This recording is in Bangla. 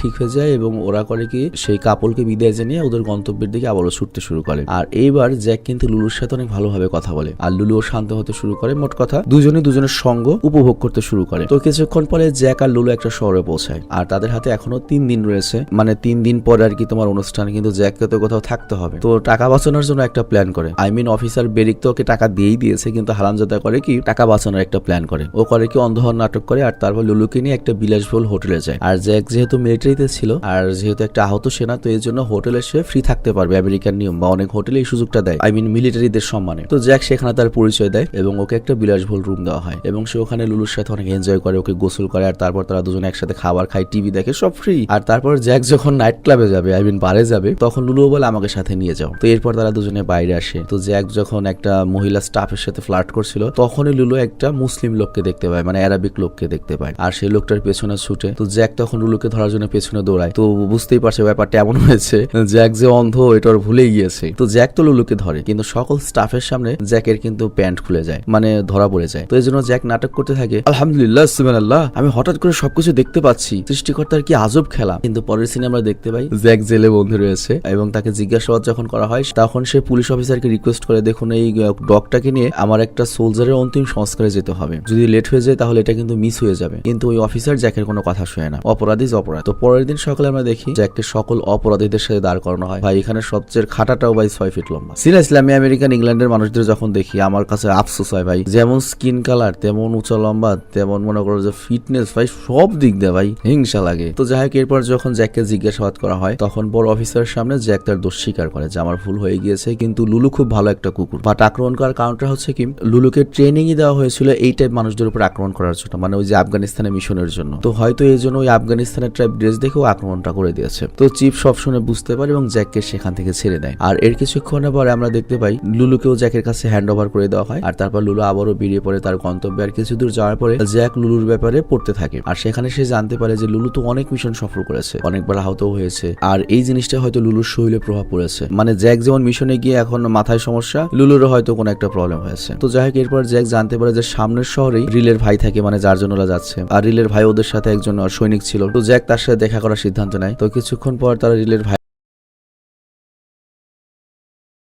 ঠিক হয়ে যায় এবং ওরা করে কি সেই কাপলকে বিদায় জানিয়ে ওদের গন্তব্যের দিকে আবারও ছুটতে শুরু করে। আর এইবার জ্যাক কিন্তু লুলুর সাথে অনেক ভালোভাবে কথা বলে আর লুলুও শান্ত হতে শুরু করে। মোট কথা দুজনে দুজনের সঙ্গ উপভোগ করতে শুরু করে। তো কিছুক্ষণ পরে জ্যাক আর লুলু একটা শহরে পৌঁছায় আর তাদের হাতে এখনো 3 দিন রয়েছে, মানে 3 দিন পরে আর কি তোমার অনুষ্ঠান, কিন্তু জ্যাককে তো কোথাও থাকতে হবে। তো টাকা বাঁচানোর জন্য একটা প্ল্যান করে, অফিসার বেরিক তো ওকে টাকা দিয়েই দিয়েছে, কিন্তু হারামজাদা করে কি টাকা বাঁচানোর একটা প্ল্যান করে। ও করে কি অন্ধ হওয়ার নাটক করে আর তারপর লুলুকে নিয়ে একটা বিলাসবহুল হোটেলে যায়। আর জ্যাক যেহেতু মিলিটারিতে ছিল আর যেহেতু একটা আহত সেনা, তো এই জন্য হোটেলে সে ফ্রি থাকতে পারবে। আমেরিকান নিয়ম বা অনেক হোটেলে এই সুযোগটা দেয়, মিলিটারিদের সম্মানে। তো জ্যাক সেখানে তার পরিচয় দেয় এবং ওকে একটা বিলাসবহুল রুম দেওয়া হয় এবং সে ওখানে লুলুর সাথে অনেক এনজয় করে, ওকে গোসল করে আর তারপর তারা দুজনে একসাথে খাবার খায়, টিভি দেখে, সব ফ্রি। আর তারপর জ্যাক যখন নাইট ক্লাবে যাবে, বারে যাবে, তখন লুলুও বলে আমাকে সাথে নিয়ে যাও। তো এরপর তারা দুজনে বাইরে আসে। তো জ্যাক যখন একটা মহিলা স্টাফের সাথে ফ্লার্ট করছিল, তখনই লুলু একটা মুসলিম লোককে দেখতে পায়, মানে অ্যারাবিক লোককে দেখতে পায় আর সেই লোকটার পেছনে ছুটে। তো জ্যাক তখন লুলুকে ধরার জন্য পেছনে দৌড়ায়। তো বুঝতেই পারছে ব্যাপারটা এমন হয়েছে, জ্যাক যে অন্ধ এটা ওর ভুলে গিয়েছে। তো জ্যাক তো লুলুকে ধরে, কিন্তু সকল স্টাফের সামনে জ্যাকের কিন্তু প্যান্ট খুলে যায়, মানে ধরা পড়ে যায়। তো এই জন্য জ্যাক নাটক করতে থাকে, আলহামদুলিল্লাহ সুবহানাল্লাহ, আমি হঠাৎ করে সবকিছু দেখতে পাচ্ছি, সৃষ্টিকর্তার কি আজব খেলা। কিন্তু পরের সিনে আমরা দেখতে পাই জ্যাক জেলে বন্ধু রয়েছে এবং তাকে জিজ্ঞাসাবাদ যখন করা হয় তখন সে পুলিশ অফিসারকে রিকোয়েস্ট করে, দেখুন এই ডগটাকে নিয়ে আমার একটা সোলজারের অন্তিম সংস্কারে যেতে হবে, যদি লেট হয়ে যায় তাহলে এটা কিন্তু মিস হয়ে যাবে। কিন্তু ওই অফিসার জ্যাকের কোনো কথা শোনে না, অপরাধী অপরাধ। তো পরের দিন সকালে আমরা দেখি জ্যাককে সকল অপরাধীদের সাথে দাঁড় করানো হয়। ভাই এখানে সবচেয়ে খাটাটাও ভাই 6 ফিট লম্বা। সিরিয়াসলি আমি আমেরিকান ইংল্যান্ডের মানুষদের যখন দেখি আমার কাছে আফসোস হয় ভাই, যেমন স্কিন কালার তেমন উঁচা লম্বা তেমন মনে করো যে ফিটনেস, ভাই সব দিক দিয়ে ভাই হিংসা লাগে। তো যাই হোক এরপর যখন জ্যাককে জিজ্ঞাসাবাদ করা হয় তখন বড় অফিসারের সামনে জ্যাক তার দোষ স্বীকার করে যে আমার ভুল হয়ে গিয়েছে, কিন্তু লুলু খুব ভালো একটা কুকুর। বাট আক্রমণ করার কারণটা হচ্ছে কি, লুলুকে ট্রেনিংই দেওয়া হয়েছিল এই টাইপ মানুষদের উপর আক্রমণ করার জন্য, মানে ওই যে আফগানিস্তানের মিশনের জন্য। তো হয়তো এই জন্য ওই আফগানিস্তানের ট্রাইব ড্রেস দেখেও আক্রমণটা করে দিয়েছে। তো চিফ সব শুনে বুঝতে পারে এবং জ্যাককে সেখান থেকে ছেড়ে দেয়। আর এর কিছুক্ষণের পরে আমরা দেখতে পাই লুলুকেও জ্যাকের কাছে হ্যান্ড ওভার করে দেওয়া হয়। আর তারপর লুলু আবারও বেরিয়ে পড়ে তার গন্তব্যে। আর কিছু দূর যাওয়ার পরে জ্যাক লুলুর ব্যাপারে পড়তে থাকে আর সেখানে সে জানতে পারে যে লুলু তো অনেক মিশন সফল করেছে, অনেকবার আহত হয়েছে আর এই জিনিসটা হয়তো লুলুর শরীরে প্রভাব পড়েছে। মানে জ্যাক যেমন মিশনে গিয়ে এখন মাথায় সমস্যা, লুলুরও হয়তো কোনো একটা প্রবলেম হয়েছে। তো যাই হোক এরপর জ্যাক জানতে পারে যে সামনের শহরেই রিলের ভাই থাকে, মানে যার জন্য ওরা যাচ্ছে। আর রিলের ভাই ওদের সাথে একজন সৈনিক ছিল। তো জ্যাক তার সাথে দেখা করার সিদ্ধান্ত নেয়। তো কিছুক্ষণ পর তারা রিলের ভাই